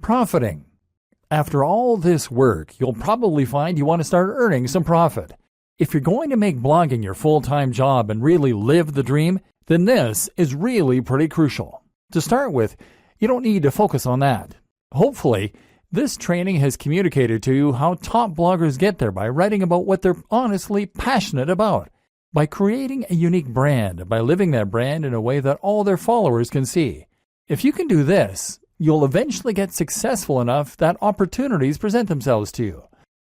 Profiting. After all this work, you'll probably find you want to start earning some profit. If you're going to make blogging your full-time job and really live the dream, then this is really pretty crucial. To start with, you don't need to focus on that. Hopefully, this training has communicated to you how top bloggers get there by writing about what they're honestly passionate about, by creating a unique brand, and by living that brand in a way that all their followers can see. If you can do this, you'll eventually get successful enough that opportunities present themselves to you.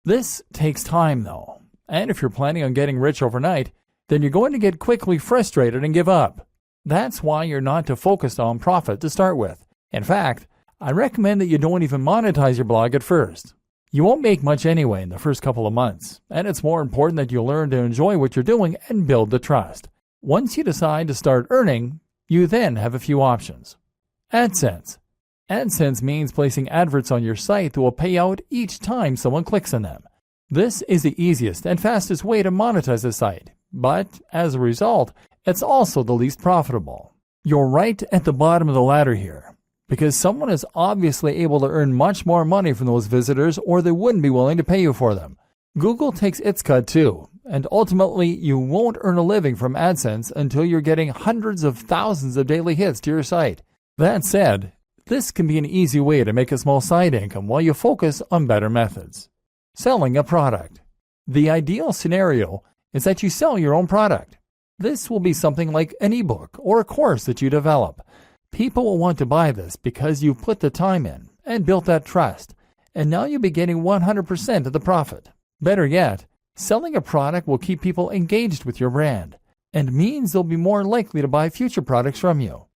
This takes time, though, and if you're planning on getting rich overnight, then you're going to get quickly frustrated and give up. That's why you're not too focused on profit to start with. In fact, I recommend that you don't even monetize your blog at first. You won't make much anyway in the first couple of months, and it's more important that you learn to enjoy what you're doing and build the trust. Once you decide to start earning, you then have a few options. AdSense. AdSense means placing adverts on your site that will pay out each time someone clicks on them. This is the easiest and fastest way to monetize a site, but as a result, it's also the least profitable. You're right at the bottom of the ladder here, because someone is obviously able to earn much more money from those visitors or they wouldn't be willing to pay you for them. Google takes its cut too, and ultimately you won't earn a living from AdSense until you're getting hundreds of thousands of daily hits to your site. That said, this can be an easy way to make a small side income while you focus on better methods. Selling a product. The ideal scenario is that you sell your own product. This will be something like an ebook or a course that you develop. People will want to buy this because you've put the time in and built that trust, and now you'll be getting 100% of the profit. Better yet, selling a product will keep people engaged with your brand and means they'll be more likely to buy future products from you.